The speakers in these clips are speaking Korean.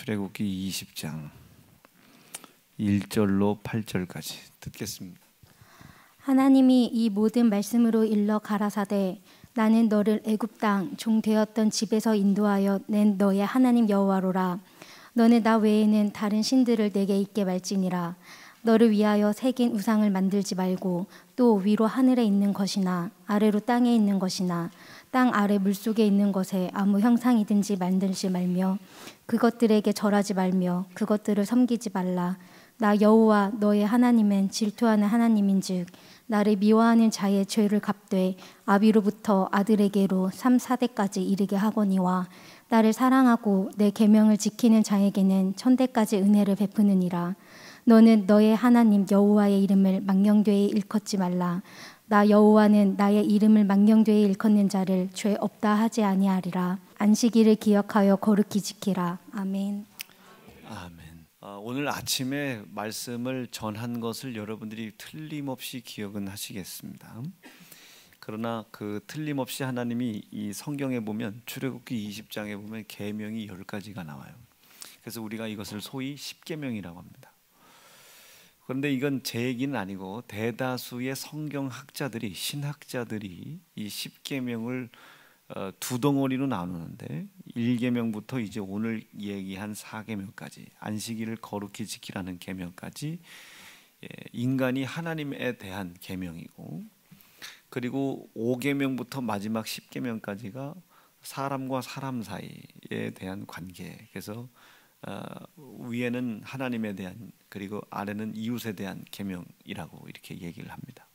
출애굽기 20장 1절로 8절까지 듣겠습니다. 하나님이 이 모든 말씀으로 일러 가라사대 나는 너를 애굽 땅 종 되었던 집에서 인도하여 낸 너의 하나님 여호와로라. 너는 나 외에는 다른 신들을 내게 있게 말지니라. 너를 위하여 새긴 우상을 만들지 말고 또 위로 하늘에 있는 것이나 아래로 땅에 있는 것이나 땅 아래 물속에 있는 것에 아무 형상이든지 만들지 말며 그것들에게 절하지 말며 그것들을 섬기지 말라. 나 여호와 너의 하나님은 질투하는 하나님인즉 나를 미워하는 자의 죄를 갚되 아비로부터 아들에게로 3, 4대까지 이르게 하거니와 나를 사랑하고 내 계명을 지키는 자에게는 천대까지 은혜를 베푸느니라. 너는 너의 하나님 여호와의 이름을 망령되이 일컫지 말라. 나 여호와는 나의 이름을 망령되이 일컫는 자를 죄 없다 하지 아니하리라. 안식일을 기억하여 거룩히 지키라. 아멘. 아멘. 오늘 아침에 말씀을 전한 것을 여러분들이 틀림없이 기억은 하시겠습니다. 그러나 그 틀림없이 하나님이 이 성경에 보면 출애굽기 20장에 보면 계명이 10가지가 나와요. 그래서 우리가 이것을 소위 십계명이라고 합니다. 그런데 이건 제 얘기는 아니고 대다수의 성경학자들이 신학자들이 이 십계명을 두 덩어리로 나누는데 1계명부터 이제 오늘 얘기한 4계명까지 안식일을 거룩히 지키라는 계명까지 인간이 하나님에 대한 계명이고, 그리고 5계명부터 마지막 10계명까지가 사람과 사람 사이에 대한 관계. 그래서 위에는 하나님에 대한, 그리고 아래는 이웃에 대한 계명이라고 이렇게 얘기를 합니다.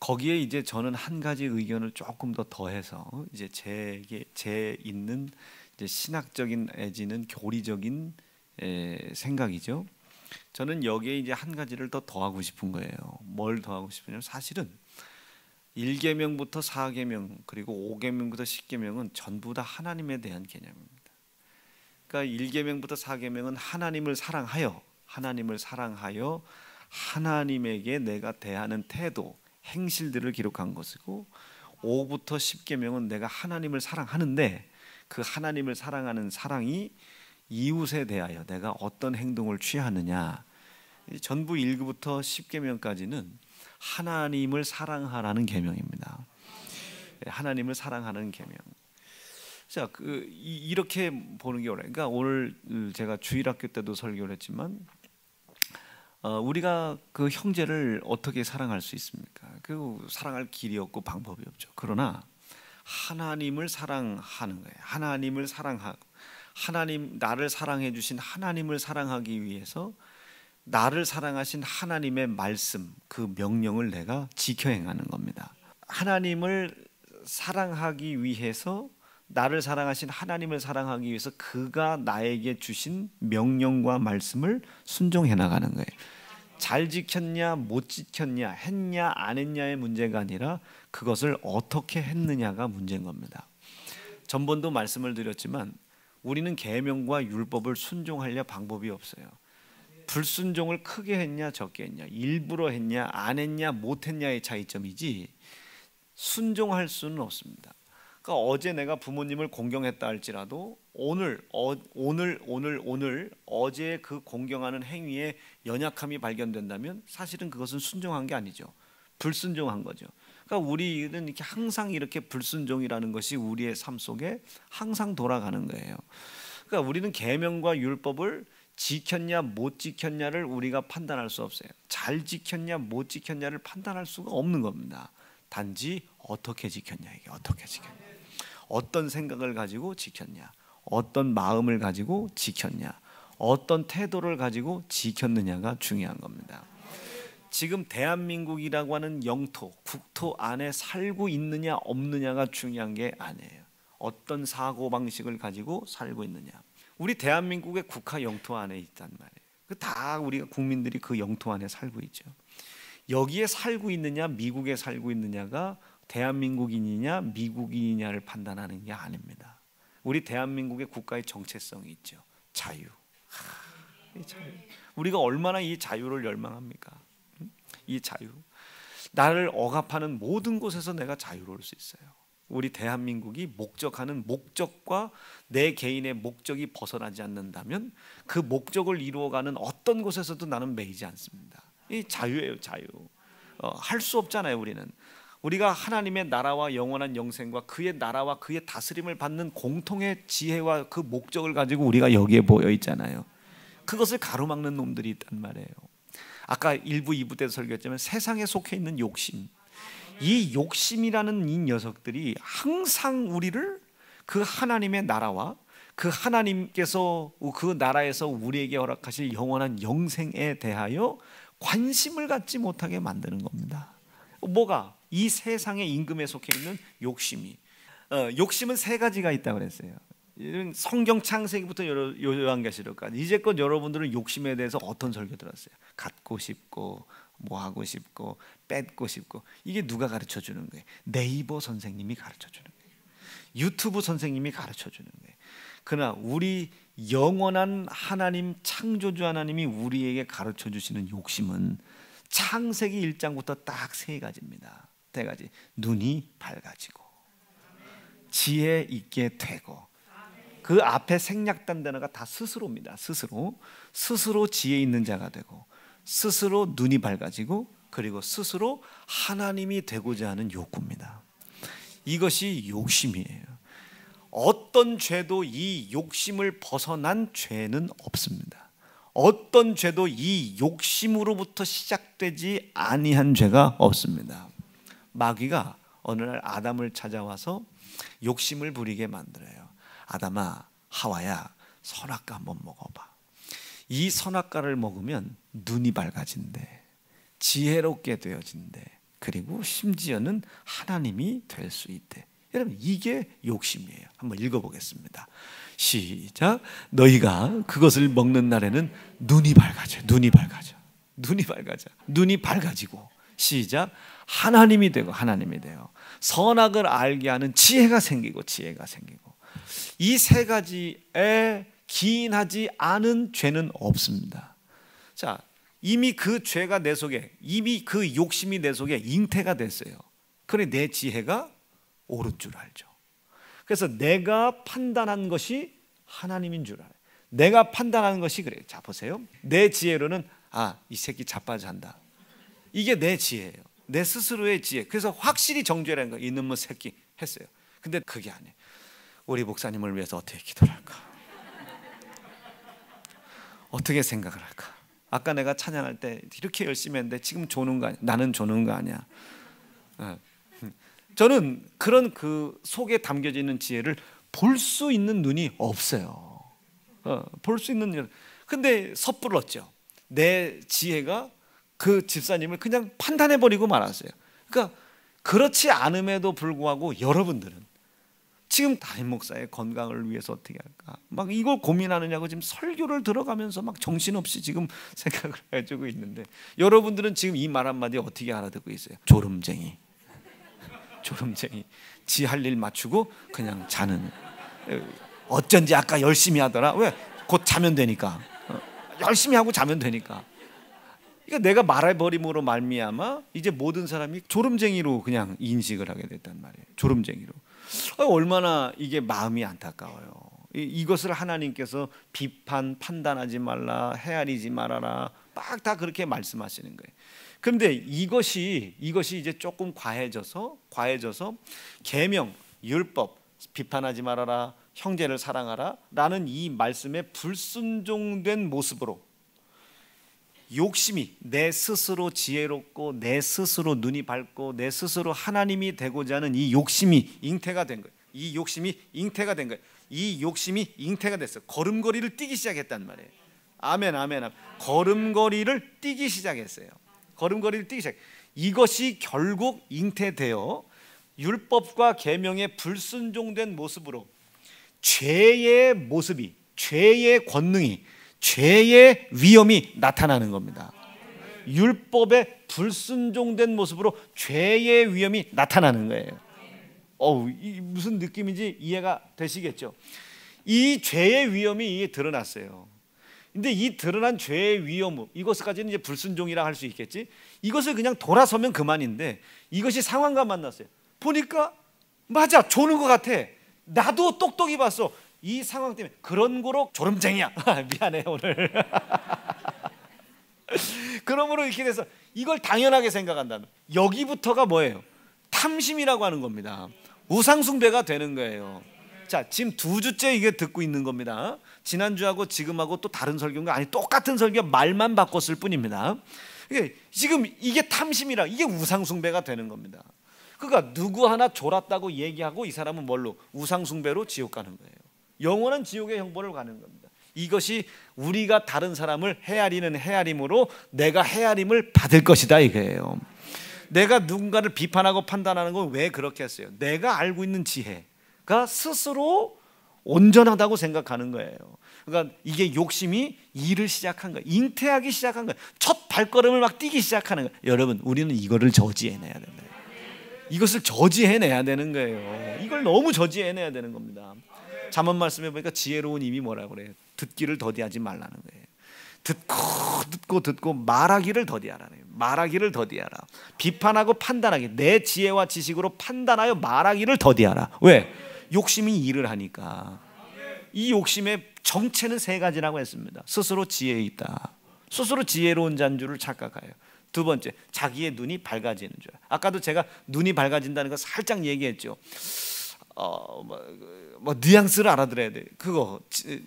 거기에 이제 저는 한 가지 의견을 조금 더 더해서 이제 제 있는 이제 신학적인 내지는 교리적인 생각이죠. 저는 여기에 이제 한 가지를 더 더하고 싶은 거예요. 뭘 더하고 싶으냐면 사실은 1계명부터 4계명 그리고 5계명부터 10계명은 전부 다 하나님에 대한 개념입니다. 그러니까 1계명부터 4계명은 하나님을 사랑하여 하나님에게 내가 대하는 태도, 행실들을 기록한 것이고, 5부터 10계명은 내가 하나님을 사랑하는데 그 하나님을 사랑하는 사랑이 이웃에 대하여 내가 어떤 행동을 취하느냐. 전부 1부터 10계명까지는 하나님을 사랑하라는 계명입니다. 하나님을 사랑하는 계명. 자, 이렇게 보는 게 어려워요. 그러니까 오늘 제가 주일학교 때도 설교를 했지만 우리가 그 형제를 어떻게 사랑할 수 있습니까? 그 사랑할 길이 없고 방법이 없죠. 그러나 하나님을 사랑하는 거예요. 하나님을 사랑하고 나를 사랑해 주신 하나님을 사랑하기 위해서 나를 사랑하신 하나님의 말씀, 그 명령을 내가 지켜 행하는 겁니다. 하나님을 사랑하기 위해서, 나를 사랑하신 하나님을 사랑하기 위해서 그가 나에게 주신 명령과 말씀을 순종해 나가는 거예요. 잘 지켰냐 못 지켰냐, 했냐 안 했냐의 문제가 아니라 그것을 어떻게 했느냐가 문제인 겁니다. 전번도 말씀을 드렸지만 우리는 계명과 율법을 순종하려 방법이 없어요. 불순종을 크게 했냐 적게 했냐, 일부러 했냐 안 했냐 못 했냐의 차이점이지 순종할 수는 없습니다. 그러니까 어제 내가 부모님을 공경했다 할지라도 오늘 어제 그 공경하는 행위에 연약함이 발견된다면 사실은 그것은 순종한 게 아니죠. 불순종한 거죠. 그러니까 우리는 이렇게 항상 이렇게 불순종이라는 것이 우리의 삶 속에 항상 돌아가는 거예요. 그러니까 우리는 계명과 율법을 지켰냐 못 지켰냐를 우리가 판단할 수 없어요. 잘 지켰냐 못 지켰냐를 판단할 수가 없는 겁니다. 단지 어떻게 지켰냐, 이게 어떻게 지켰냐, 어떤 생각을 가지고 지켰냐, 어떤 마음을 가지고 지켰냐, 어떤 태도를 가지고 지켰느냐가 중요한 겁니다. 지금 대한민국이라고 하는 영토, 국토 안에 살고 있느냐 없느냐가 중요한 게 아니에요. 어떤 사고방식을 가지고 살고 있느냐. 우리 대한민국의 국가 영토 안에 있단 말이에요. 다 우리가 국민들이 그 영토 안에 살고 있죠. 여기에 살고 있느냐 미국에 살고 있느냐가 대한민국인이냐 미국인이냐를 판단하는 게 아닙니다. 우리 대한민국의 국가의 정체성이 있죠. 자유. 이 자유. 우리가 얼마나 이 자유를 열망합니까? 이 자유. 나를 억압하는 모든 곳에서 내가 자유로울 수 있어요. 우리 대한민국이 목적하는 목적과 내 개인의 목적이 벗어나지 않는다면 그 목적을 이루어가는 어떤 곳에서도 나는 매이지 않습니다. 이 자유예요, 자유. 할 수 없잖아요. 우리가 하나님의 나라와 영원한 영생과 그의 나라와 그의 다스림을 받는 공통의 지혜와 그 목적을 가지고 우리가 여기에 모여 있잖아요. 그것을 가로막는 놈들이 있단 말이에요. 아까 1부, 2부 때도 설교했지만 세상에 속해 있는 욕심, 이 욕심이라는 이 녀석들이 항상 우리를 그 하나님의 나라와 그 하나님께서 그 나라에서 우리에게 허락하실 영원한 영생에 대하여 관심을 갖지 못하게 만드는 겁니다. 뭐가? 이 세상의 임금에 속해 있는 욕심이. 욕심은 세 가지가 있다고 그랬어요. 성경 창세기부터 요한계시록까지 이제껏 여러분들은 욕심에 대해서 어떤 설교 들었어요? 갖고 싶고 뭐 하고 싶고 뺏고 싶고. 이게 누가 가르쳐 주는 거예요? 네이버 선생님이 가르쳐 주는 거예요. 유튜브 선생님이 가르쳐 주는 거예요. 그러나 우리 영원한 하나님, 창조주 하나님이 우리에게 가르쳐 주시는 욕심은 창세기 1장부터 딱 세 가지입니다. 세 가지. 눈이 밝아지고 지혜 있게 되고, 그 앞에 생략된 단어가 다 스스로입니다. 스스로 지혜 있는 자가 되고, 스스로 눈이 밝아지고, 그리고 스스로 하나님이 되고자 하는 욕구입니다. 이것이 욕심이에요. 어떤 죄도 이 욕심을 벗어난 죄는 없습니다. 어떤 죄도 이 욕심으로부터 시작되지 아니한 죄가 없습니다. 마귀가 어느 날 아담을 찾아와서 욕심을 부리게 만들어요. 아담아, 하와야, 선악과 한번 먹어봐. 이 선악과를 먹으면 눈이 밝아진대, 지혜롭게 되어진대, 그리고 심지어는 하나님이 될 수 있대. 여러분, 이게 욕심이에요. 한번 읽어보겠습니다. 시작. 너희가 그것을 먹는 날에는 눈이 밝아져. 눈이 밝아지고, 시작. 하나님이 되고, 선악을 알게 하는 지혜가 생기고. 이 세 가지에 기인하지 않은 죄는 없습니다. 자, 이미 그 죄가 내 속에, 이미 그 욕심이 내 속에 잉태가 됐어요. 그래, 내 지혜가 옳은 줄 알죠. 그래서 내가 판단한 것이 하나님인 줄 알아요. 내가 판단하는 것이 그래요. 자, 보세요. 내 지혜로는 이 새끼 자빠져 한다. 이게 내 지혜예요. 내 스스로의 지혜. 그래서 확실히 정죄라는 거, 이놈의 새끼 했어요. 근데 그게 아니에요. 우리 목사님을 위해서 어떻게 기도를 할까? 어떻게 생각을 할까? 아까 내가 찬양할 때 이렇게 열심히 했는데 지금 조는 거 아니야? 나는 조는 거 아니야? 저는 그런 그 속에 담겨져 있는 지혜를 볼 수 있는 눈이 없어요. 볼 수 있는 눈. 근데 섣불렀죠. 내 지혜가 그 집사님을 그냥 판단해버리고 말았어요. 그러니까 그렇지 않음에도 불구하고 여러분들은 지금 담임 목사의 건강을 위해서 어떻게 할까? 막 이걸 고민하느냐고 지금 설교를 들어가면서 막 정신없이 지금 생각을 해주고 있는데, 여러분들은 지금 이 말 한마디에 어떻게 알아듣고 있어요? 조름쟁이. 지 할 일 맞추고 그냥 자는. 어쩐지 아까 열심히 하더라. 왜? 곧 자면 되니까. 열심히 하고 자면 되니까. 그러니까 내가 말해버림으로 말미암아 이제 모든 사람이 조름쟁이로 그냥 인식을 하게 됐단 말이에요. 조름쟁이로. 얼마나 이게 마음이 안타까워요. 이것을 하나님께서 비판, 판단하지 말라, 헤아리지 말아라, 막 다 그렇게 말씀하시는 거예요. 그런데 이것이 이제 조금 과해져서 계명, 율법, 비판하지 말아라, 형제를 사랑하라 라는 이 말씀에 불순종된 모습으로 욕심이, 내 스스로 지혜롭고 내 스스로 눈이 밝고 내 스스로 하나님이 되고자 하는 이 욕심이 잉태가 된 거예요. 이 욕심이 잉태가 됐어요. 걸음걸이를 뛰기 시작했단 말이에요. 아멘. 걸음걸이를 뛰기 시작했어요. 이것이 결국 잉태되어 율법과 계명에 불순종된 모습으로 죄의 모습이, 죄의 권능이, 죄의 위험이 나타나는 겁니다. 율법에 불순종된 모습으로 죄의 위험이 나타나는 거예요. 무슨 느낌인지 이해가 되시겠죠? 이 죄의 위험이 드러났어요. 근데 이 드러난 죄의 위험, 이것까지는 이제 불순종이라 할 수 있겠지. 이것을 그냥 돌아서면 그만인데 이것이 상황과 만났어요. 보니까 맞아, 조는 것 같아. 나도 똑똑히 봤어. 이 상황 때문에 그런 거로 졸음쟁이야. 미안해 오늘. 그러므로 이렇게 돼서 이걸 당연하게 생각한다면 여기부터가 뭐예요? 탐심이라고 하는 겁니다. 우상숭배가 되는 거예요. 자, 지금 2주째 이게 듣고 있는 겁니다. 지난주하고 지금하고 또 다른 설교인가? 아니, 똑같은 설교 말만 바꿨을 뿐입니다. 지금 이게 탐심이라, 이게 우상숭배가 되는 겁니다. 그러니까 누구 하나 졸았다고 얘기하고 이 사람은 뭘로? 우상숭배로 지옥 가는 거예요. 영원한 지옥의 형벌을 가는 겁니다. 이것이 우리가 다른 사람을 헤아리는 헤아림으로 내가 헤아림을 받을 것이다 이거예요. 내가 누군가를 비판하고 판단하는 건 왜 그렇게 했어요? 내가 알고 있는 지혜가 스스로 온전하다고 생각하는 거예요. 그러니까 이게 욕심이 일을 시작한 거예요. 잉태하기 시작한 거예요. 첫 발걸음을 막 뛰기 시작하는 거예요. 여러분, 우리는 이거를 저지해내야 된다. 이것을 저지해내야 되는 거예요. 이걸 너무 저지해내야 되는 겁니다. 잠언 말씀해 보니까 지혜로운 입이 뭐라고 그래요? 듣기를 더디하지 말라는 거예요. 듣고 말하기를 더디하라는 거예요. 말하기를 더디하라. 비판하고 판단하기, 내 지혜와 지식으로 판단하여 말하기를 더디하라. 왜? 욕심이 일을 하니까. 이 욕심의 정체는 3가지라고 했습니다. 스스로 지혜 있다. 스스로 지혜로운 자인 줄을 착각해요. 2번째, 자기의 눈이 밝아지는 줄. 아까도 제가 눈이 밝아진다는 거 살짝 얘기했죠. 뉘앙스를 알아들어야 돼. 그거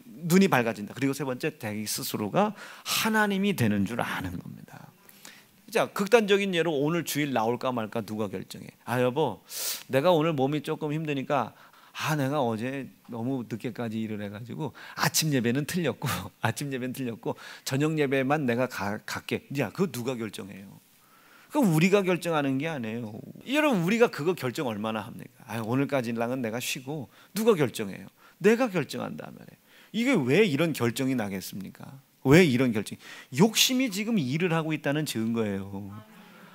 눈이 밝아진다. 그리고 3번째, 자기 스스로가 하나님이 되는 줄 아는 겁니다. 자, 극단적인 예로 오늘 주일 나올까 말까 누가 결정해? 아 여보, 내가 오늘 몸이 조금 힘드니까 내가 어제 너무 늦게까지 일을 해가지고 아침 예배는 틀렸고 저녁 예배만 내가 갈게. 야, 그거 누가 결정해요? 그거 우리가 결정하는 게 아니에요. 여러분, 우리가 그거 결정 얼마나 합니까? 오늘까지랑은 내가 쉬고. 누가 결정해요? 내가 결정한다면. 이게 왜 이런 결정이 나겠습니까? 왜 이런 결정이? 욕심이 지금 일을 하고 있다는 증거예요.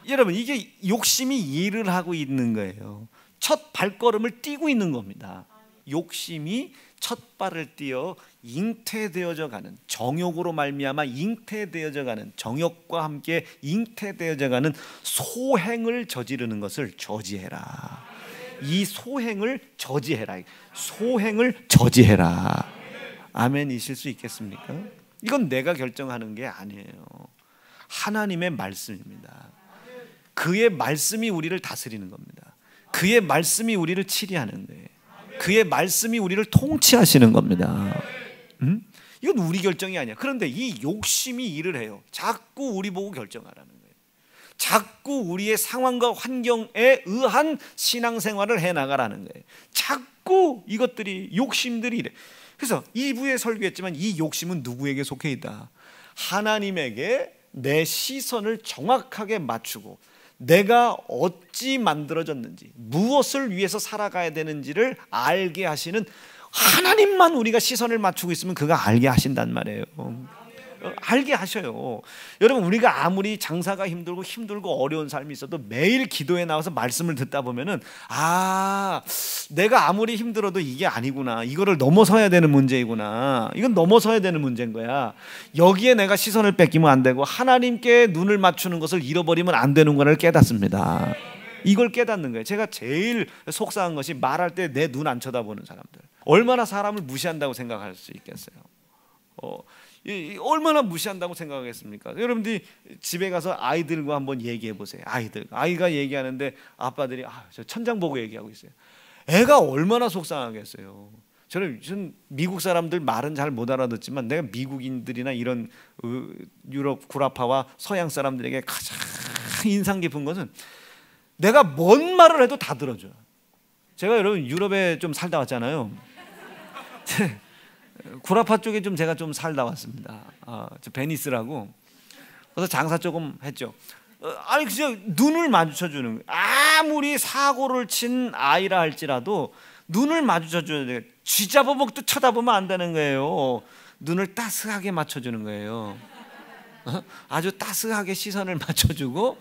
여러분, 이게 욕심이 일을 하고 있는 거예요. 첫 발걸음을 띄고 있는 겁니다. 욕심이 첫 발을 띄어 잉태되어져 가는, 정욕으로 말미암아 잉태되어져 가는, 정욕과 함께 잉태되어져 가는 소행을 저지르는 것을 저지해라. 이 소행을 저지해라. 소행을 저지해라. 아멘이실 수 있겠습니까? 이건 내가 결정하는 게 아니에요. 하나님의 말씀입니다. 그의 말씀이 우리를 다스리는 겁니다. 그의 말씀이 우리를 치리하는 거예요. 그의 말씀이 우리를 통치하시는 겁니다. 이건 우리 결정이 아니야. 그런데 이 욕심이 일을 해요. 자꾸 우리 보고 결정하라는 거예요. 자꾸 우리의 상황과 환경에 의한 신앙생활을 해나가라는 거예요. 자꾸 이것들이, 욕심들이 이래. 그래서 2부에 설교했지만 이 욕심은 누구에게 속해 있다? 하나님에게 내 시선을 정확하게 맞추고 내가 어찌 만들어졌는지, 무엇을 위해서 살아가야 되는지를 알게 하시는 하나님만 우리가 시선을 맞추고 있으면 그가 알게 하신단 말이에요. 알게 하셔요. 여러분, 우리가 아무리 장사가 힘들고 어려운 삶이 있어도 매일 기도에 나와서 말씀을 듣다 보면은 내가 아무리 힘들어도 이게 아니구나, 이거를 넘어서야 되는 문제이구나, 이건 넘어서야 되는 문제인 거야. 여기에 내가 시선을 뺏기면 안 되고 하나님께 눈을 맞추는 것을 잃어버리면 안 되는 거를 깨닫습니다. 이걸 깨닫는 거예요. 제가 제일 속상한 것이 말할 때 내 눈 안 쳐다보는 사람들. 얼마나 사람을 무시한다고 생각할 수 있겠어요? 얼마나 무시한다고 생각하겠습니까? 여러분들이 집에 가서 아이들과 한번 얘기해 보세요. 아이가 얘기하는데 아빠들이 저 천장 보고 얘기하고 있어요. 애가 얼마나 속상하겠어요. 저는 미국 사람들 말은 잘 못 알아듣지만 내가 미국인들이나 이런 유럽 구라파와 서양 사람들에게 가장 인상 깊은 것은 내가 뭔 말을 해도 다 들어줘요. 제가 여러분 유럽에 좀 살다 왔잖아요. 구라파 쪽에 제가 좀 살다 왔습니다. 저 베니스라고. 그래서 장사 조금 했죠. 그냥 눈을 마주쳐 주는 거예요. 아무리 사고를 친 아이라 할지라도 눈을 마주쳐 줘야 돼요. 쥐잡아먹도 쳐다보면 안 되는 거예요. 눈을 따스하게 맞춰주는 거예요. 아주 따스하게 시선을 맞춰주고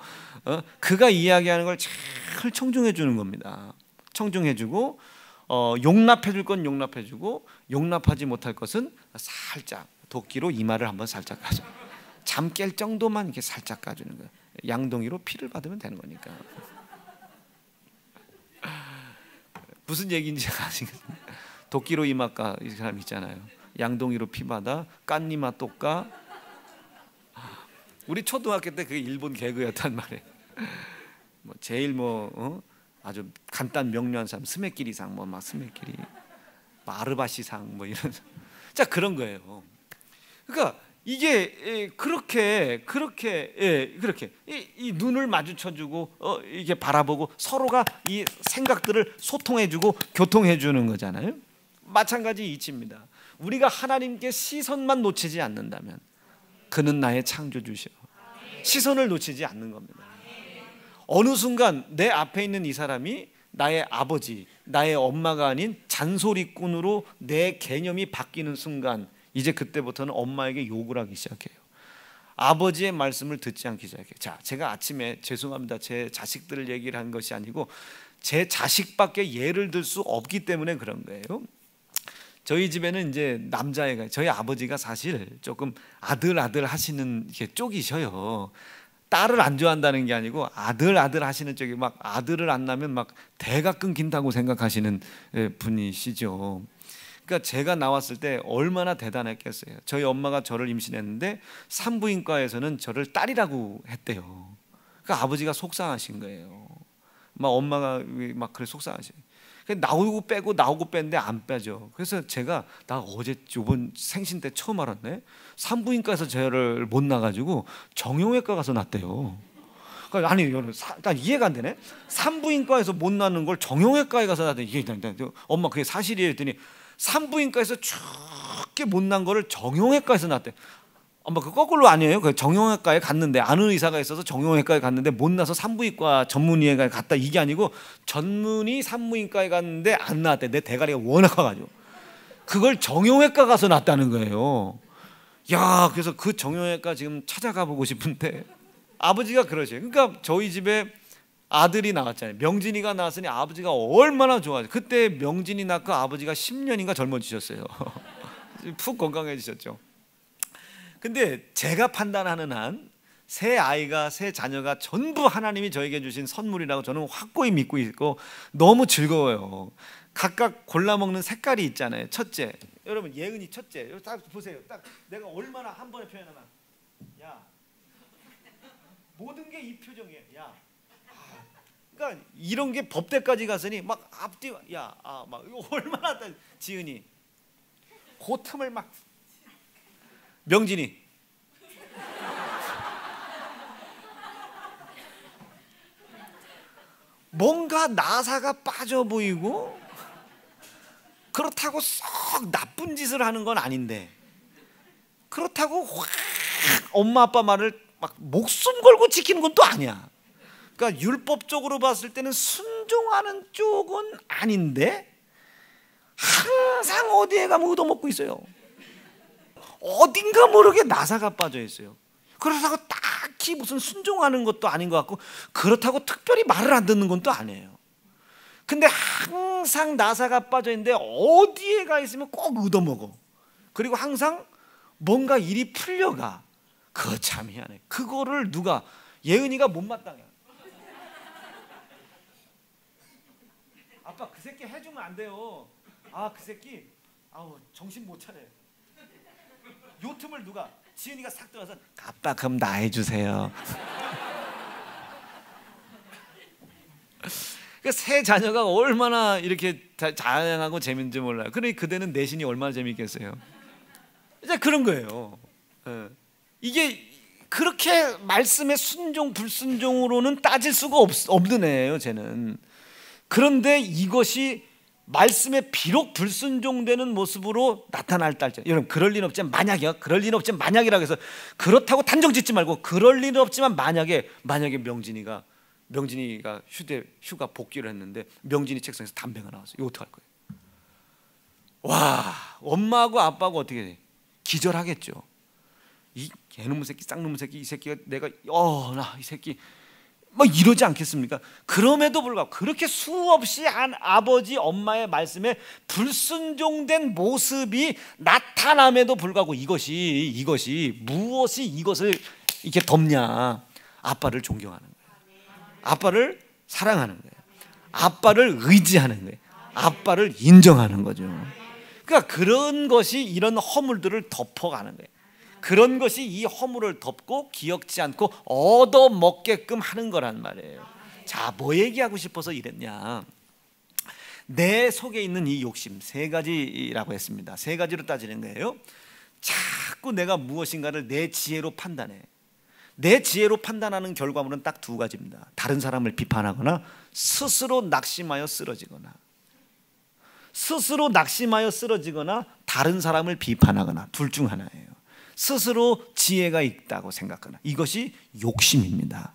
그가 이야기하는 걸 잘 청중해 주는 겁니다. 청중해주고 용납해 줄 건 용납해 주고 용납하지 못할 것은 살짝 도끼로 이마를 한번 살짝 가죠. 잠 깰 정도만 이렇게 살짝 가주는 거예요. 양동이로 피를 받으면 되는 거니까. 무슨 얘기인지 아시겠어요? 도끼로 이마까 이 사람 있잖아요. 양동이로 피마다 깐니마 똑까. 우리 초등학교 때 그게 일본 개그였단 말이에요. 뭐 제일 아주 간단 명료한 사람 스메끼리상 뭐 막 스메끼리 아르바시상 뭐 이런 자 그런 거예요. 그러니까 이게 그렇게 이 눈을 마주쳐주고 이게 바라보고 서로가 이 생각들을 소통해주고 교통해주는 거잖아요. 마찬가지 이치입니다. 우리가 하나님께 시선만 놓치지 않는다면 그는 나의 창조주시오. 시선을 놓치지 않는 겁니다. 어느 순간 내 앞에 있는 이 사람이 나의 아버지, 나의 엄마가 아닌 잔소리꾼으로 내 개념이 바뀌는 순간 이제 그때부터는 엄마에게 욕을 하기 시작해요. 아버지의 말씀을 듣지 않기 시작해요. 자, 제가 아침에 죄송합니다. 제 자식들을 얘기를 한 것이 아니고 제 자식밖에 예를 들 수 없기 때문에 그런 거예요. 저희 집에는 이제 남자애가 저희 아버지가 사실 조금 아들 하시는 게 쪽이셔요. 딸을 안 좋아한다는 게 아니고 아들 하시는 쪽이 막 아들을 안 낳으면 막 대가 끊긴다고 생각하시는 분이시죠. 그러니까 제가 나왔을 때 얼마나 대단했겠어요. 저희 엄마가 저를 임신했는데 산부인과에서는 저를 딸이라고 했대요. 그러니까 아버지가 속상하신 거예요. 막 엄마가 막 그래 속상하시요. 나오고 뺐는데 안 빼죠. 그래서 제가 나 어제 이번 생신 때 처음 알았네. 산부인과에서 저를 못 나가지고 정형외과 가서 낳대요. 그러니까 아니 난 이해가 안 되네. 산부인과에서 못 낳는 걸 정형외과에 가서 낳대. 이게 엄마 그게 사실이에요 했더니 산부인과에서 죽게 못난 거를 정형외과에서 낳대. 엄마 그 거꾸로 아니에요? 그 정형외과에 갔는데 아는 의사가 있어서 정형외과에 갔는데 못 나서 산부인과 전문의에 갔다 이게 아니고 전문의 산부인과에 갔는데 안 나왔대. 내 대가리가 워낙 커가지고 그걸 정형외과 가서 낳았다는 거예요. 야, 그래서 그 정형외과 지금 찾아가 보고 싶은데 아버지가 그러셔요. 그러니까 저희 집에 아들이 나왔잖아요. 명진이가 나왔으니 아버지가 얼마나 좋아요. 그때 명진이 낳고 아버지가 10년인가 젊어지셨어요. 푹 건강해지셨죠. 근데 제가 판단하는 한 새 아이가 새 자녀가 전부 하나님이 저에게 주신 선물이라고 저는 확고히 믿고 있고 너무 즐거워요. 각각 골라 먹는 색깔이 있잖아요. 첫째, 여러분 예은이 첫째, 딱 보세요. 딱 내가 얼마나 한 번에 표현하나. 야, 모든 게 이 표정이에요. 야, 그러니까 이런 게 법대까지 갔으니 막 앞뒤 막 얼마나 지은이 그 틈을 막 명진이 뭔가 나사가 빠져 보이고 그렇다고 썩 나쁜 짓을 하는 건 아닌데 그렇다고 확 엄마 아빠 말을 막 목숨 걸고 지키는 건 또 아니야. 그러니까 율법적으로 봤을 때는 순종하는 쪽은 아닌데 항상 어디에 가면 얻어먹고 있어요. 어딘가 모르게 나사가 빠져 있어요. 그렇다고 딱히 무슨 순종하는 것도 아닌 것 같고 그렇다고 특별히 말을 안 듣는 건 또 아니에요. 근데 항상 나사가 빠져 있는데 어디에 가 있으면 꼭 얻어먹어. 그리고 항상 뭔가 일이 풀려가. 그거 참 희한해. 그거를 누가 예은이가 못마땅해. 아빠 그 새끼 해주면 안 돼요. 아 그 새끼 정신 못 차려요. 요 틈을 누가 지은이가 싹 들어가서 아빠 그럼 나 해주세요. 그러니까 새 자녀가 얼마나 이렇게 다양하고 재밌는지 몰라요. 그러니 그대는 내신이 얼마나 재밌겠어요. 이제 그런 거예요. 이게 그렇게 말씀의 순종 불순종으로는 따질 수가 없는 애예요. 쟤는. 그런데 이것이 말씀에 비록 불순종되는 모습으로 나타날 딸. 여러분 그럴 리는 없지만 만약이요. 그럴 리는 없지만 만약이라고 해서 그렇다고 단정 짓지 말고 그럴 리는 없지만 만약에 명진이가 휴가 복귀를 했는데 명진이 책상에서 담배가 나왔어요. 이거 어떡할 거예요? 와, 엄마하고 아빠하고 어떻게 돼? 기절하겠죠. 이 개놈의 새끼 쌍놈의 새끼 이 새끼가 내가 나 이 새끼 뭐 이러지 않겠습니까? 그럼에도 불구하고 그렇게 수없이 아버지 엄마의 말씀에 불순종된 모습이 나타남에도 불구하고 이것이 무엇이 이것을 이렇게 덮냐? 아빠를 존경하는 거예요. 아빠를 사랑하는 거예요. 아빠를 의지하는 거예요. 아빠를 인정하는 거죠. 그러니까 그런 것이 이런 허물들을 덮어가는 거예요. 그런 것이 이 허물을 덮고 기억지 않고 얻어먹게끔 하는 거란 말이에요. 자, 뭐 얘기하고 싶어서 이랬냐? 내 속에 있는 이 욕심 세 가지라고 했습니다. 세 가지로 따지는 거예요. 자꾸 내가 무엇인가를 내 지혜로 판단해. 내 지혜로 판단하는 결과물은 딱 두 가지입니다. 다른 사람을 비판하거나 스스로 낙심하여 쓰러지거나. 스스로 낙심하여 쓰러지거나 다른 사람을 비판하거나, 둘 중 하나예요. 스스로 지혜가 있다고 생각하거나. 이것이 욕심입니다.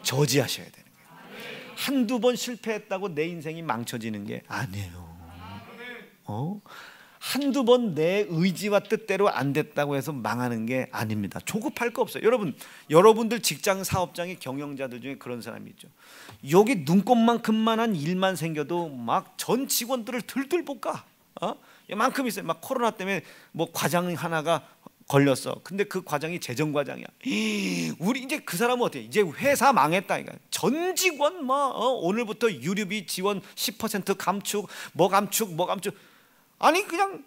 저지하셔야 되는 거예요. 한두 번 실패했다고 내 인생이 망쳐지는 게 아니에요. 한두 번 내 의지와 뜻대로 안 됐다고 해서 망하는 게 아닙니다. 조급할 거 없어요. 여러분들 직장 사업장의 경영자들 중에 그런 사람이 있죠. 여기 눈곱만큼만한 일만 생겨도 막 전 직원들을 들들 볶아. 이만큼 있어요. 막 코로나 때문에 뭐 과장 하나가 걸렸어. 근데 그 과장이 재정과장이야. 우리 이제 그 사람은 어때? 이제 회사 망했다. 전 직원 오늘부터 유류비 지원 10% 감축, 뭐 감축. 아니 그냥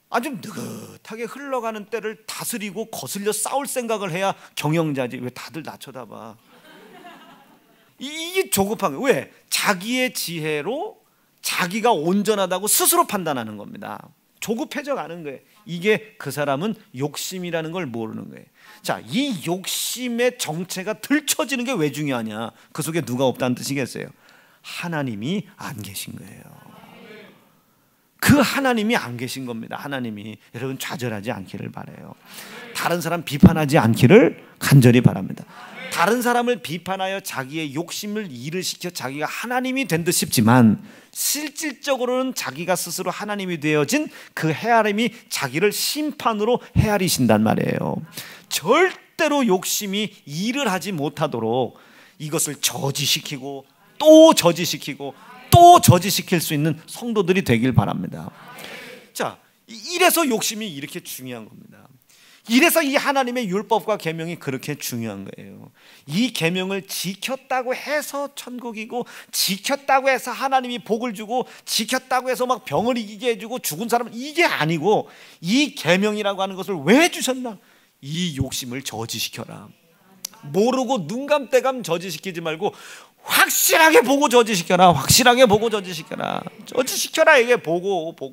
아주 느긋하게 흘러가는 때를 다스리고 거슬려 싸울 생각을 해야 경영자지. 왜 다들 나 쳐다봐? 이게 조급한 거예요. 왜? 자기의 지혜로 자기가 온전하다고 스스로 판단하는 겁니다. 조급해져 가는 거예요. 이게 그 사람은 욕심이라는 걸 모르는 거예요. 자, 이 욕심의 정체가 들춰지는 게 왜 중요하냐? 그 속에 누가 없다는 뜻이겠어요? 하나님이 안 계신 거예요. 그 하나님이 안 계신 겁니다. 하나님이. 여러분 좌절하지 않기를 바라요. 다른 사람 비판하지 않기를 간절히 바랍니다. 다른 사람을 비판하여 자기의 욕심을 일을 시켜 자기가 하나님이 된 듯 싶지만 실질적으로는 자기가 스스로 하나님이 되어진 그 헤아림이 자기를 심판으로 헤아리신단 말이에요. 절대로 욕심이 일을 하지 못하도록 이것을 저지시키고 또 저지시키고 또 저지시킬 수 있는 성도들이 되길 바랍니다. 자, 이래서 욕심이 이렇게 중요한 겁니다. 이래서 이 하나님의 율법과 계명이 그렇게 중요한 거예요. 이 계명을 지켰다고 해서 천국이고, 지켰다고 해서 하나님이 복을 주고, 지켰다고 해서 막 병을 이기게 해주고 죽은 사람은 이게 아니고, 이 계명이라고 하는 것을 왜 주셨나? 이 욕심을 저지시켜라. 모르고 눈감때감 저지시키지 말고 확실하게 보고 저지시켜라. 확실하게 보고 저지시켜라. 저지시켜라. 이게 보고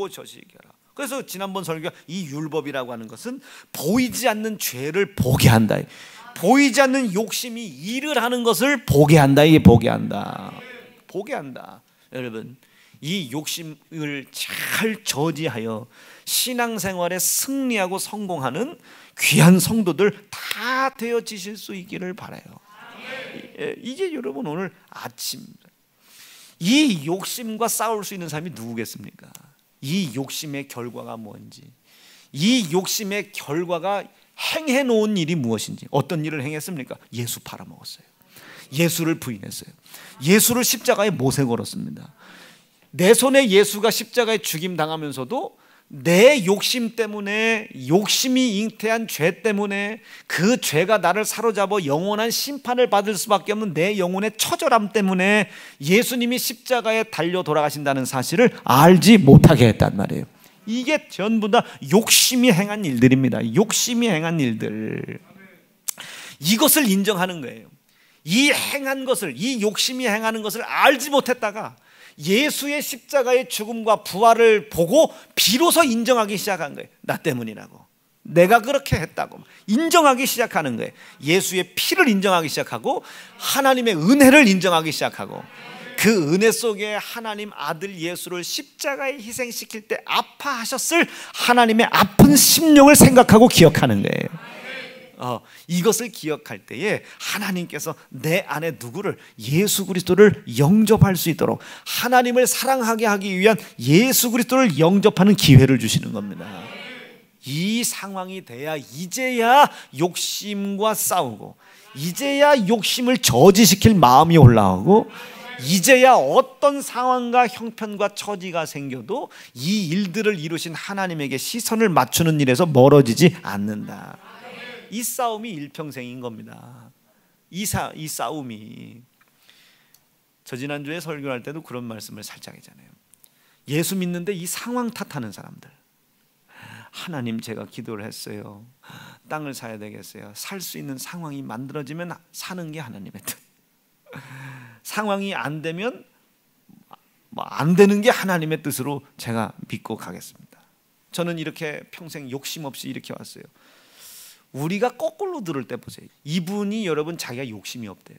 저지시켜라. 그래서 지난번 설교가 이 율법이라고 하는 것은 보이지 않는 죄를 보게 한다. 보이지 않는 욕심이 일을 하는 것을 보게 한다. 이게 보게 한다. 여러분, 이 욕심을 잘 저지하여 신앙생활에 승리하고 성공하는 귀한 성도들 다 되어지실 수 있기를 바라요. 이게 여러분 오늘 아침 이 욕심과 싸울 수 있는 사람이 누구겠습니까? 이 욕심의 결과가 뭔지, 이 욕심의 결과가 행해 놓은 일이 무엇인지. 어떤 일을 행했습니까? 예수 팔아먹었어요. 예수를 부인했어요. 예수를 십자가에 못에 걸었습니다. 내 손에 예수가 십자가에 죽임 당하면서도 내 욕심 때문에, 욕심이 잉태한 죄 때문에 그 죄가 나를 사로잡아 영원한 심판을 받을 수밖에 없는 내 영혼의 처절함 때문에 예수님이 십자가에 달려 돌아가신다는 사실을 알지 못하게 했단 말이에요. 이게 전부 다 욕심이 행한 일들입니다. 욕심이 행한 일들. 이것을 인정하는 거예요. 이 행한 것을, 이 욕심이 행하는 것을 알지 못했다가 예수의 십자가의 죽음과 부활을 보고 비로소 인정하기 시작한 거예요. 나 때문이라고, 내가 그렇게 했다고 인정하기 시작하는 거예요. 예수의 피를 인정하기 시작하고 하나님의 은혜를 인정하기 시작하고, 그 은혜 속에 하나님 아들 예수를 십자가에 희생시킬 때 아파하셨을 하나님의 아픈 심령을 생각하고 기억하는 거예요. 이것을 기억할 때에 하나님께서 내 안에 누구를, 예수 그리스도를 영접할 수 있도록, 하나님을 사랑하게 하기 위한 예수 그리스도를 영접하는 기회를 주시는 겁니다. 이 상황이 돼야 이제야 욕심과 싸우고, 이제야 욕심을 저지시킬 마음이 올라오고, 이제야 어떤 상황과 형편과 처지가 생겨도 이 일들을 이루신 하나님에게 시선을 맞추는 일에서 멀어지지 않는다. 이 싸움이 일평생인 겁니다. 이 싸움이. 저 지난주에 설교할 때도 그런 말씀을 살짝 했잖아요. 예수 믿는데 이 상황 탓하는 사람들. 하나님, 제가 기도를 했어요. 땅을 사야 되겠어요. 살 수 있는 상황이 만들어지면 사는 게 하나님의 뜻. 상황이 안 되면 안 되는 게 하나님의 뜻으로 제가 믿고 가겠습니다. 저는 이렇게 평생 욕심 없이 이렇게 왔어요. 우리가 거꾸로 들을 때 보세요. 이분이 여러분 자기가 욕심이 없대요.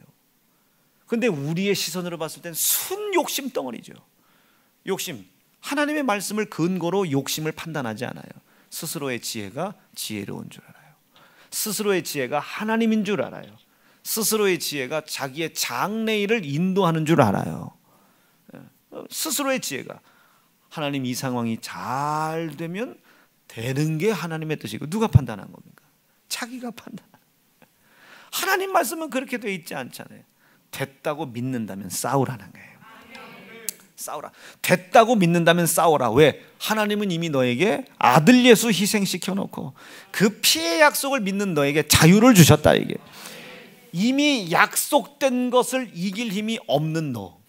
근데 우리의 시선으로 봤을 땐 순 욕심 덩어리죠. 욕심. 하나님의 말씀을 근거로 욕심을 판단하지 않아요. 스스로의 지혜가 지혜로운 줄 알아요. 스스로의 지혜가 하나님인 줄 알아요. 스스로의 지혜가 자기의 장래일을 인도하는 줄 알아요. 스스로의 지혜가 하나님, 이 상황이 잘 되면 되는 게 하나님의 뜻이고, 누가 판단한 겁니까? 자기가 판단. 하나님 말씀은 그렇게 돼 있지 않잖아요. 됐다고 믿는다면 싸우라는 거예요. 싸우라. 됐다고 믿는다면 싸우라. 왜? 하나님은 이미 너에게 아들 예수 희생시켜 놓고 그 피의 약속을 믿는 너에게 자유를 주셨다. 이게 이미 약속된 것을 이길 힘이 없는 너,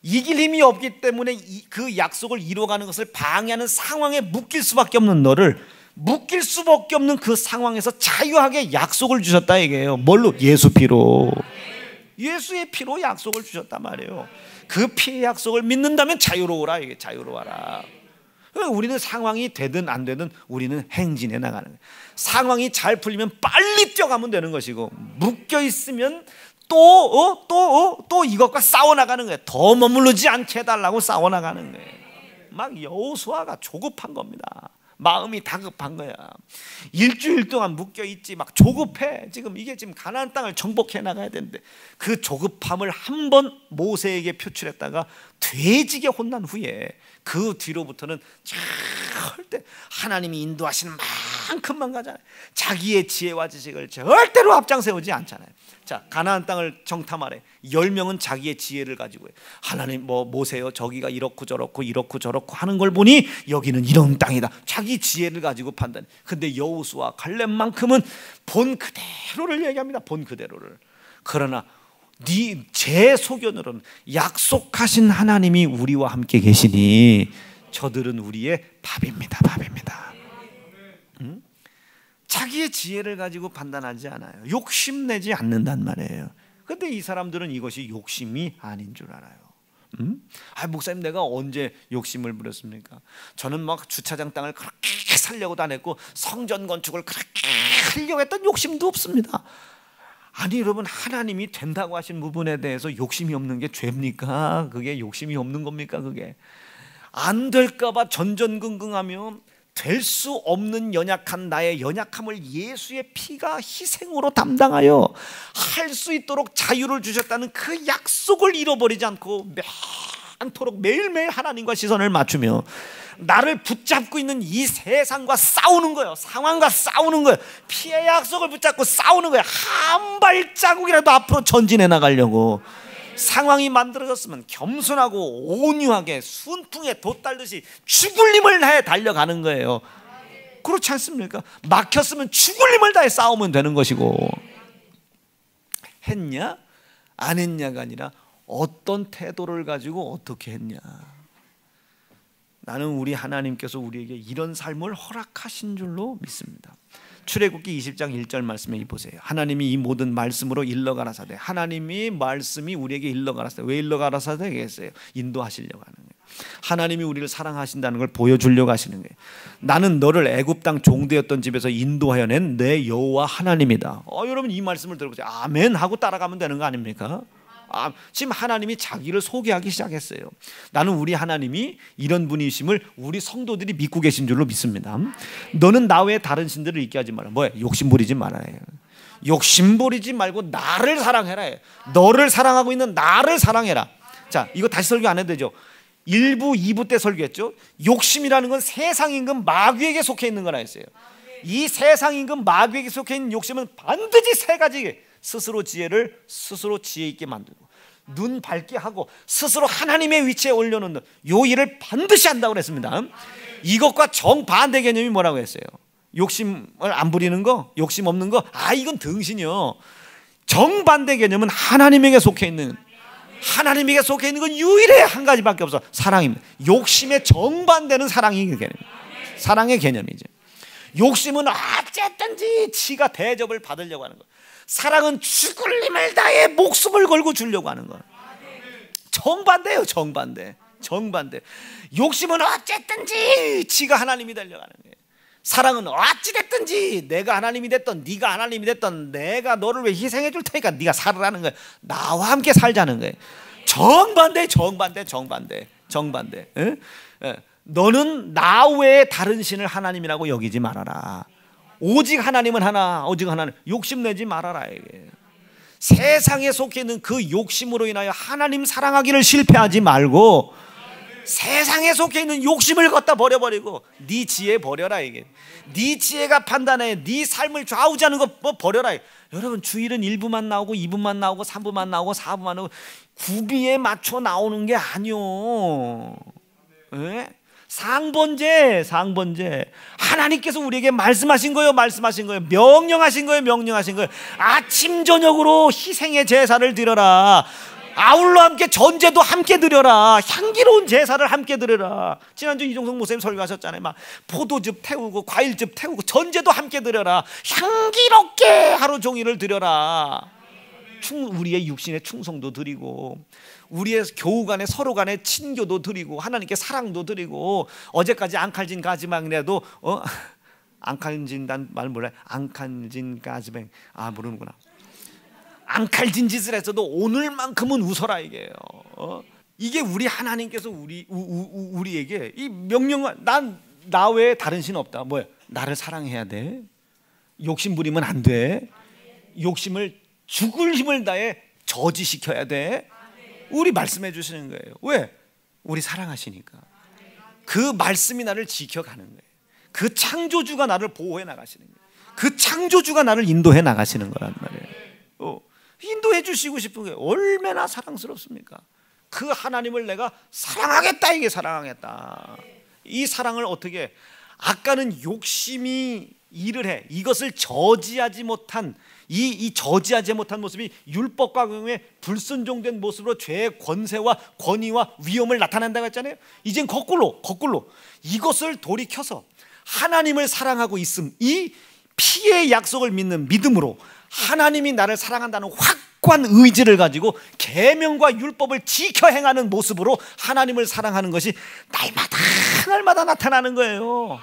이길 힘이 없기 때문에 그 약속을 이루어가는 것을 방해하는 상황에 묶일 수밖에 없는 너를 묶일 수밖에 없는 그 상황에서 자유하게 약속을 주셨다 이게요. 뭘로? 예수 피로. 예수의 피로 약속을 주셨단 말이에요. 그 피의 약속을 믿는다면 자유로워라. 이게 자유로워라. 우리는 상황이 되든 안 되든 우리는 행진해 나가는 거예요. 상황이 잘 풀리면 빨리 뛰어가면 되는 것이고, 묶여 있으면 또 이것과 싸워 나가는 거예요. 더 머무르지 않게 해달라고 싸워 나가는 거예요. 막 여호수아가 조급한 겁니다. 마음이 다급한 거야. 일주일 동안 묶여 있지, 막 조급해. 이게 지금 가나안 땅을 정복해 나가야 되는데 그 조급함을 한번 모세에게 표출했다가 돼지게 혼난 후에 그 뒤로부터는 절대 하나님이 인도하시는 만큼만 가잖아요. 자기의 지혜와 지식을 절대로 앞장 세우지 않잖아요. 자, 가나안 땅을 정탐하래. 10명은 자기의 지혜를 가지고 해요. 하나님 모세요, 저기가 이렇고 저렇고 이렇고 저렇고 하는 걸 보니 여기는 이런 땅이다. 자기 지혜를 가지고 판단해. 근데 여호수아, 갈렙만큼은 본 그대로를 얘기합니다. 본 그대로를. 그러나 제 소견으로는 약속하신 하나님이 우리와 함께 계시니 저들은 우리의 밥입니다. 밥입니다. 자기의 지혜를 가지고 판단하지 않아요. 욕심내지 않는단 말이에요. 근데 이 사람들은 이것이 욕심이 아닌 줄 알아요. 목사님, 내가 언제 욕심을 부렸습니까? 저는 막 주차장 땅을 그렇게 살려고도 안 했고 성전 건축을 그렇게 하려고 했던 욕심도 없습니다. 아니 여러분, 하나님이 된다고 하신 부분에 대해서 욕심이 없는 게 죄입니까? 그게 욕심이 없는 겁니까? 그게 안 될까 봐 전전긍긍하며 될 수 없는 연약한 나의 연약함을 예수의 피가 희생으로 담당하여 할 수 있도록 자유를 주셨다는 그 약속을 잃어버리지 않고 않도록 매일매일 하나님과 시선을 맞추며 나를 붙잡고 있는 이 세상과 싸우는 거예요. 상황과 싸우는 거예요. 피의 약속을 붙잡고 싸우는 거예요. 한 발자국이라도 앞으로 전진해 나가려고. 상황이 만들어졌으면 겸손하고 온유하게 순풍에 돛달듯이 죽을 힘을 다해 달려가는 거예요. 그렇지 않습니까? 막혔으면 죽을 힘을 다해 싸우면 되는 것이고, 했냐 안 했냐가 아니라 어떤 태도를 가지고 어떻게 했냐. 나는 우리 하나님께서 우리에게 이런 삶을 허락하신 줄로 믿습니다. 출애굽기 20장 1절 말씀에 보세요. 하나님이 이 모든 말씀으로 일러가라사대. 하나님이 말씀이 우리에게 일러가라사대. 왜 일러가라사대 했어요? 인도하시려고 하는 거예요. 하나님이 우리를 사랑하신다는 걸 보여주려고 하시는 거예요. 나는 너를 애굽 땅 종되었던 집에서 인도하여 낸 내 여호와 하나님이다. 여러분 이 말씀을 들어보세요. 아멘 하고 따라가면 되는 거 아닙니까? 지금 하나님이 자기를 소개하기 시작했어요. 나는 우리 하나님이 이런 분이심을 우리 성도들이 믿고 계신 줄로 믿습니다. 너는 나 외에 다른 신들을 있게 하지 마라. 뭐야? 욕심 부리지 말아요. 욕심 부리지 말고 나를 사랑해라. 너를 사랑하고 있는 나를 사랑해라. 자, 이거 다시 설교 안 해도 되죠? 1부, 2부 때 설교했죠. 욕심이라는 건 세상 임금 마귀에게 속해 있는 거라 했어요. 이 세상 임금 마귀에게 속해 있는 욕심은 반드시 세 가지. 스스로 지혜를 스스로 지혜 있게 만들고, 눈 밝게 하고, 스스로 하나님의 위치에 올려놓는 요 일을 반드시 한다고 그랬습니다. 이것과 정반대 개념이 뭐라고 했어요? 욕심을 안 부리는 거, 욕심 없는 거, 이건 등신이요. 정반대 개념은 하나님에게 속해 있는 하나님에게 속해 있는 건 유일해 한 가지밖에 없어. 사랑입니다. 욕심의 정반대는 사랑의 개념입니다. 사랑의 개념이죠. 욕심은 어쨌든지 지가 대접을 받으려고 하는 거. 사랑은 죽을 힘을 다해 목숨을 걸고 주려고 하는 거. 정반대예요. 정반대. 욕심은 어쨌든지 지가 하나님이 되려고 하는 거예요. 사랑은 어찌됐든지 내가 하나님이 됐던 네가 하나님이 됐던 내가 너를 위해 희생해 줄 테니까 네가 살으라는 거예요. 나와 함께 살자는 거예요. 정반대. 에? 너는 나 외에 다른 신을 하나님이라고 여기지 말아라. 오직 하나님은 하나. 오직 하나님. 욕심내지 말아라. 이게. 세상에 속해 있는 그 욕심으로 인하여 하나님 사랑하기를 실패하지 말고 세상에 속해 있는 욕심을 갖다 버려버리고 네 지혜 버려라. 이게 네 지혜가 판단해 네 삶을 좌우지하는 거 뭐 버려라. 여러분 주일은 1부만 나오고 2부만 나오고 3부만 나오고 4부만 나오고 구비에 맞춰 나오는 게 아니요. 예? 상번제. 하나님께서 우리에게 말씀하신 거예요. 명령하신 거예요. 아침 저녁으로 희생의 제사를 드려라. 아울러 함께 전제도 함께 드려라. 향기로운 제사를 함께 드려라. 지난주 이종석 목사님 설교하셨잖아요. 막 포도즙 태우고 과일즙 태우고 전제도 함께 드려라. 향기롭게 하루 종일을 드려라. 우리의 육신의 충성도 드리고 우리의 교우 간에 서로 간에 친교도 드리고 하나님께 사랑도 드리고 어제까지 앙칼진 가지방이라도 앙칼진단 말 몰라요. 앙칼진 가지방 모르는구나. 앙칼진 짓을 했어도 오늘만큼은 웃어라 이게요. 이게 우리 하나님께서 우리에게 이 명령을 나 외에 다른 신 없다. 뭐야? 나를 사랑해야 돼. 욕심 부리면 안 돼. 욕심을 죽을 힘을 다해 저지시켜야 돼. 우리 말씀해 주시는 거예요. 왜? 우리 사랑하시니까. 그 말씀이 나를 지켜가는 거예요. 그 창조주가 나를 보호해 나가시는 거예요. 그 창조주가 나를 인도해 나가시는 거란 말이에요. 인도해 주시고 싶은 게 얼마나 사랑스럽습니까? 그 하나님을 내가 사랑하겠다. 이게 사랑하겠다. 이 사랑을 어떻게 아까는 욕심이 일을 해 이것을 저지하지 못한 이 저지하지 못한 모습이 율법과 경에 불순종된 모습으로 죄의 권세와 권위와 위험을 나타낸다고 했잖아요. 이젠 거꾸로 이것을 돌이켜서 하나님을 사랑하고 있음, 이 피의 약속을 믿는 믿음으로 하나님이 나를 사랑한다는 확고한 의지를 가지고 계명과 율법을 지켜 행하는 모습으로 하나님을 사랑하는 것이 날마다 나타나는 거예요.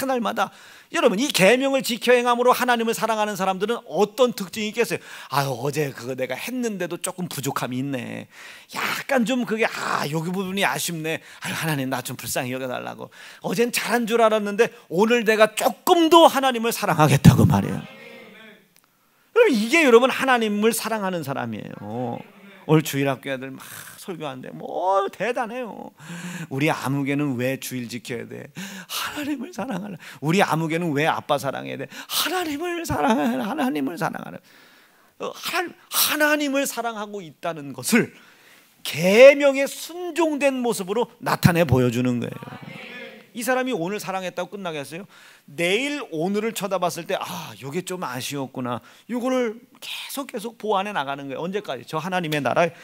날마다. 여러분 이 계명을 지켜 행함으로 하나님을 사랑하는 사람들은 어떤 특징이 있겠어요? 어제 그거 내가 했는데도 조금 부족함이 있네. 약간 좀 그게 여기 부분이 아쉽네. 하나님 나 좀 불쌍히 여겨달라고. 어젠 잘한 줄 알았는데 오늘 내가 조금 더 하나님을 사랑하겠다고 말이에요. 이게 여러분 하나님을 사랑하는 사람이에요. 오늘 주일학교 애들 막 설교하는데 뭐 대단해요. 우리 아무개는 왜 주일 지켜야 돼? 하나님을 사랑하라. 우리 아무개는 왜 아빠 사랑해야 돼? 하나님을 사랑하라. 하나님을 사랑하고 있다는 것을 계명에 순종된 모습으로 나타내 보여주는 거예요. 이 사람이 오늘 사랑했다고 끝나겠어요? 내일 오늘을 쳐다봤을 때 이게 좀 아쉬웠구나. 이거를 계속 보완해 나가는 거예요. 언제까지? 저 하나님의 나라에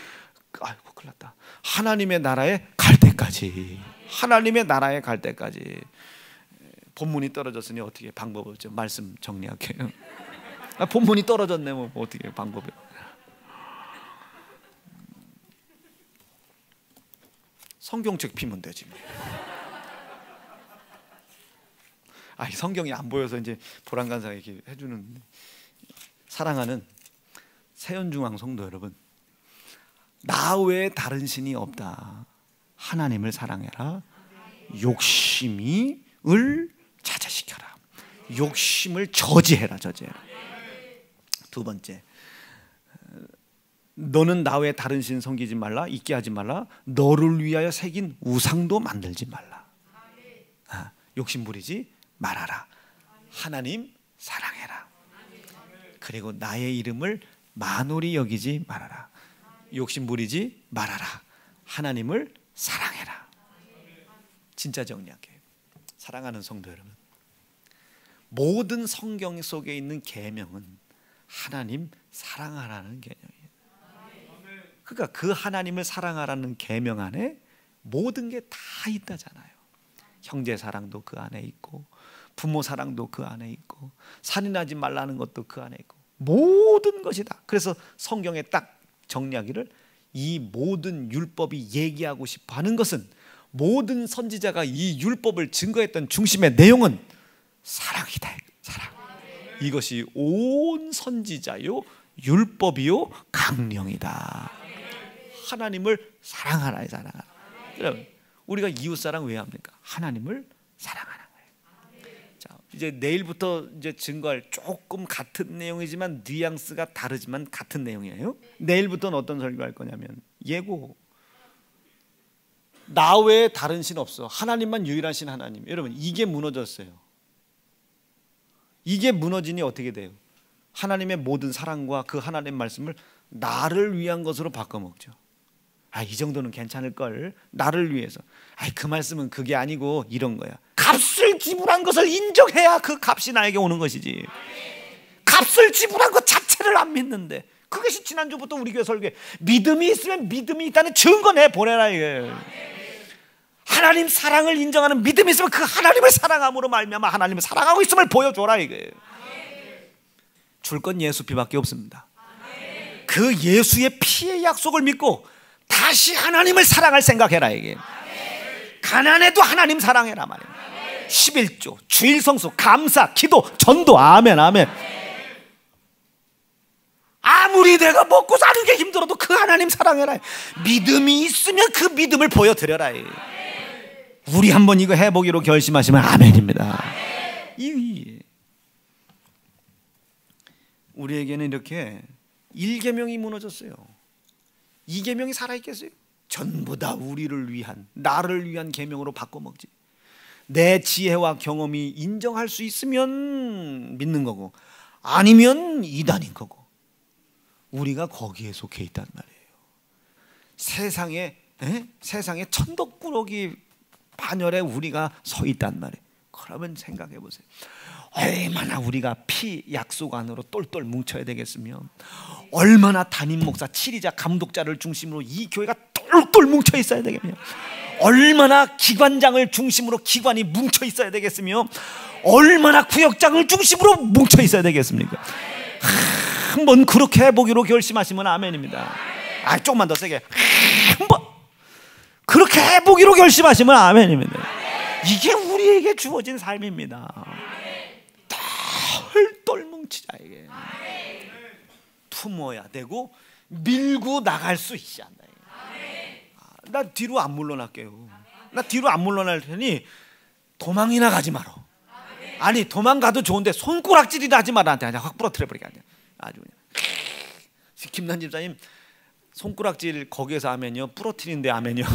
큰일 났다. 하나님의 나라에 갈 때까지. 하나님의 나라에 갈 때까지. 본문이 떨어졌으니 어떻게 방법이 없죠? 말씀 정리할게요. 본문이 떨어졌네. 뭐 어떻게 방법이? 성경책 피면 되지. 성경이 안 보여서 이제 보람간사 이렇게 해주는. 사랑하는 세연중앙 성도 여러분, 나 외에 다른 신이 없다. 하나님을 사랑해라. 욕심을 자제시켜라. 욕심을 저지해라. 두 번째, 너는 나 외에 다른 신 섬기지 말라. 잊게 하지 말라. 너를 위하여 새긴 우상도 만들지 말라. 욕심 부리지 말아라. 하나님 사랑해라. 그리고 나의 이름을 만홀히 여기지 말아라. 욕심 부리지 말아라. 하나님을 사랑해라. 진짜 정리할게요. 사랑하는 성도 여러분, 모든 성경 속에 있는 계명은 하나님 사랑하라는 계명이에요. 그러니까 그 하나님을 사랑하라는 계명 안에 모든 게 다 있다잖아요. 형제 사랑도 그 안에 있고, 부모 사랑도 그 안에 있고, 살인하지 말라는 것도 그 안에 있고, 모든 것이다. 그래서 성경에 딱 정리하기를, 이 모든 율법이 얘기하고 싶어 하는 것은, 모든 선지자가 이 율법을 증거했던 중심의 내용은 사랑이다. 사랑. 이것이 온 선지자요 율법이요 강령이다. 하나님을 사랑하라. 사랑하라. 여러분, 우리가 이웃사랑 왜 합니까? 하나님을 사랑하는 거예요. 자, 이제 내일부터 이제 증거할 조금 같은 내용이지만 뉘앙스가 다르지만 같은 내용이에요. 내일부터는 어떤 설교할 거냐면, 예고. 나 외에 다른 신 없어. 하나님만 유일한 신 하나님. 여러분, 이게 무너졌어요. 이게 무너지니 어떻게 돼요? 하나님의 모든 사랑과 그 하나님 말씀을 나를 위한 것으로 바꿔먹죠. 이 정도는 괜찮을 걸. 나를 위해서. 그 말씀은 그게 아니고 이런 거야. 값을 지불한 것을 인정해야 그 값이 나에게 오는 것이지. 값을 지불한 것 자체를 안 믿는데, 그것이 지난주부터 우리 교회 설교에 믿음이 있으면 믿음이 있다는 증거 내 보내라 이게. 하나님 사랑을 인정하는 믿음이 있으면 그 하나님을 사랑함으로 말미암아 하나님을 사랑하고 있음을 보여줘라 이게. 줄 건 예수 피밖에 없습니다. 그 예수의 피의 약속을 믿고 다시 하나님을 사랑할 생각해라 이게. 가난해도 하나님 사랑해라 말이야. 11조, 주일 성수, 감사, 기도, 전도. 아멘, 아멘. 아무리 내가 먹고 사는 게 힘들어도 그 하나님 사랑해라. 믿음이 있으면 그 믿음을 보여드려라. 우리 한번 이거 해보기로 결심하시면 아멘입니다. 우리에게는 이렇게 1계명이 무너졌어요. 2계명이 살아있겠어요? 전부 다 우리를 위한, 나를 위한 계명으로 바꿔먹지. 내 지혜와 경험이 인정할 수 있으면 믿는 거고, 아니면 이단인 거고. 우리가 거기에 속해 있단 말이에요. 세상에 천덕꾸러기 반열에 우리가 서 있단 말이에요. 그러면 생각해 보세요. 얼마나 우리가 피 약속 안으로 똘똘 뭉쳐야 되겠으며, 얼마나 담임 목사, 치리자, 감독자를 중심으로 이 교회가 똘똘 뭉쳐 있어야 되겠며, 얼마나 기관장을 중심으로 기관이 뭉쳐 있어야 되겠으며, 얼마나 구역장을 중심으로 뭉쳐 있어야 되겠습니까? 한번 그렇게 해보기로 결심하시면 아멘입니다. 조금만 더 세게. 한번 그렇게 해보기로 결심하시면 아멘입니다. 이게 우리에게 주어진 삶입니다. 똘똘 뭉치자 이게. 품어야 되고 밀고 나갈 수 있어야 한다. 나 뒤로 안 물러날게요. 나 뒤로 안 물러날 테니 도망이나 가지 마라. 아니 도망가도 좋은데 손가락질이나 하지 마라. 나한테 그냥 확 부러뜨려 버리게 아니야. 아주 그냥. 김난 집사님 손가락질 거기에서 아멘이요? 부러뜨리는데 아멘이요?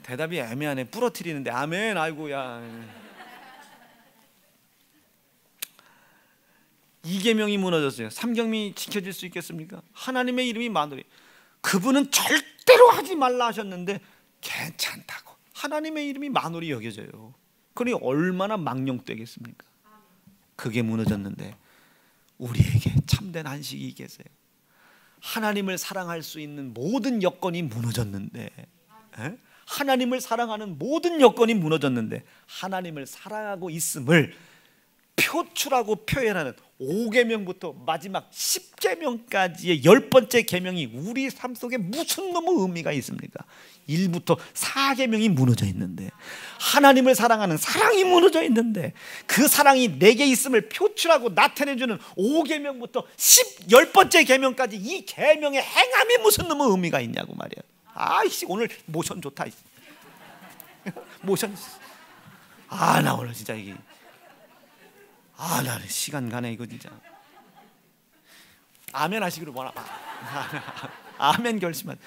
대답이 애매하네. 부러뜨리는데 아멘. 아이고야. 2계명이 무너졌어요. 3계명이 지켜질 수 있겠습니까? 하나님의 이름이 마누리. 그분은 절대로 하지 말라 하셨는데 괜찮다고. 하나님의 이름이 마누리 여겨져요. 그러니 얼마나 망령되겠습니까? 그게 무너졌는데 우리에게 참된 안식이 있겠어요? 하나님을 사랑할 수 있는 모든 여건이 무너졌는데, 하나님을 사랑하는 모든 여건이 무너졌는데 하나님을 사랑하고 있음을 표출하고 표현하는 5계명부터 마지막 10계명까지의 10번째 계명이 우리 삶 속에 무슨 너무 의미가 있습니까? 1부터 4계명이 무너져 있는데, 하나님을 사랑하는 사랑이 무너져 있는데, 그 사랑이 내게 있음을 표출하고 나타내주는 5계명부터 10번째 계명까지 이 계명의 행함이 무슨 너무 의미가 있냐고 말이야. 아이씨 오늘 모션 좋다. 모션. 나 오늘 진짜 이게 나는 시간 가네 이거 진짜. 아멘 하시기로 뭐라. 아멘 결심한.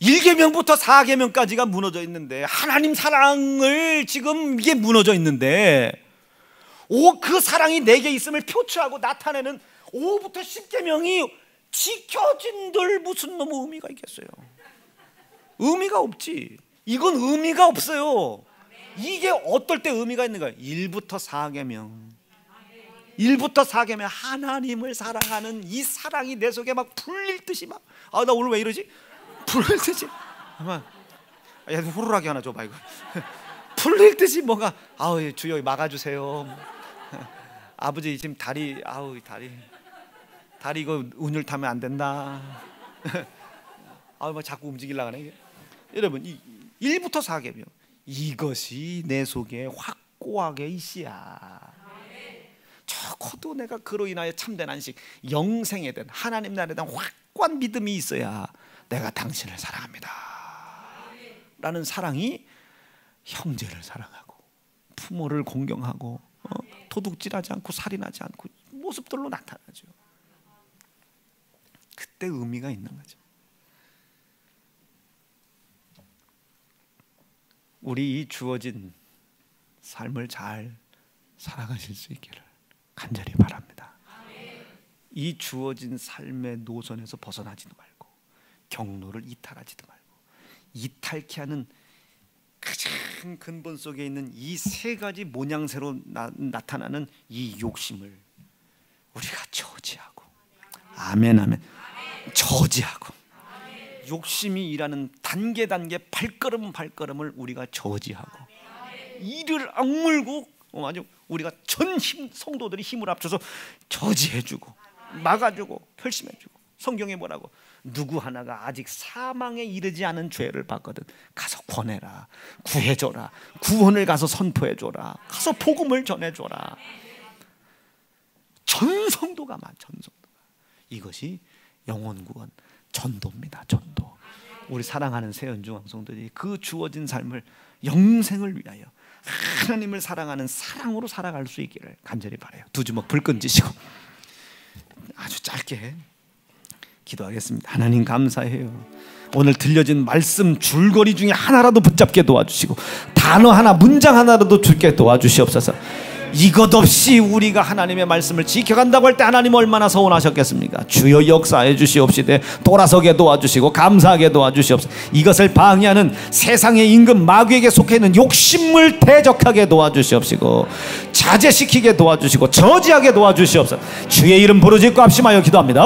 1계명부터 4계명까지가 무너져 있는데, 하나님 사랑을 지금 이게 무너져 있는데, 그 사랑이 내게 있음을 표출하고 나타내는 5부터 10계명이 지켜진들 무슨 너무 의미가 있겠어요? 의미가 없지. 이건 의미가 없어요. 이게 어떨 때 의미가 있는가? 1부터 4계명. 1부터 4계명 하나님을 사랑하는 이 사랑이 내 속에 막 불릴 듯이 막, 아, 나 오늘 왜 이러지? 불릴 듯이 아마, 야, 호루라기 하나 줘봐 이거. 불릴 듯이 뭔가, 아우 주여 막아주세요. 아버지 지금 다리, 아우 다리 이거 운율 타면 안 된다. 아우 막 자꾸 움직이려고 하네. 여러분, 이 1부터 4계명 이것이 내 속에 확고하게 있어야, 적어도 내가 그로 인하여 참된 안식, 영생에 대한 하나님 나라에 대한 확고한 믿음이 있어야 내가 당신을 사랑합니다 라는 사랑이 형제를 사랑하고 부모를 공경하고 도둑질하지 않고 살인하지 않고 모습들로 나타나죠. 그때 의미가 있는 거죠. 우리 이 주어진 삶을 잘 살아가실 수 있기를 간절히 바랍니다. 이 주어진 삶의 노선에서 벗어나지도 말고 경로를 이탈하지도 말고, 이탈케 하는 가장 근본 속에 있는 이 세 가지 모양새로 나타나는 이 욕심을 우리가 저지하고, 아멘 아멘, 저지하고, 욕심이 일하는 단계 발걸음을 우리가 저지하고, 이를 악물고 아주 우리가 전 성도들이 힘을 합쳐서 저지해주고 막아주고 결심해주고, 성경에 뭐라고, 누구 하나가 아직 사망에 이르지 않은 죄를 봤거든 가서 권해라, 구해줘라, 구원을 가서 선포해줘라, 가서 복음을 전해줘라. 전 성도가 이것이 영혼구원 전도입니다. 전도. 우리 사랑하는 새연중 성도들이 그 주어진 삶을 영생을 위하여 하나님을 사랑하는 사랑으로 살아갈 수 있기를 간절히 바라요. 두 주먹 불끈 쥐시고 아주 짧게 기도하겠습니다. 하나님 감사해요. 오늘 들려진 말씀 줄거리 중에 하나라도 붙잡게 도와주시고, 단어 하나, 문장 하나라도 줄게 도와주시옵소서. 이것 없이 우리가 하나님의 말씀을 지켜간다고 할 때 하나님 얼마나 서운하셨겠습니까? 주여 역사해 주시옵시되 돌아서게 도와주시고 감사하게 도와주시옵소서. 이것을 방해하는 세상의 임금 마귀에게 속해 있는 욕심을 대적하게 도와주시옵시고, 자제시키게 도와주시고 저지하게 도와주시옵소서. 주의 이름 부르짖고 합심하여 기도합니다.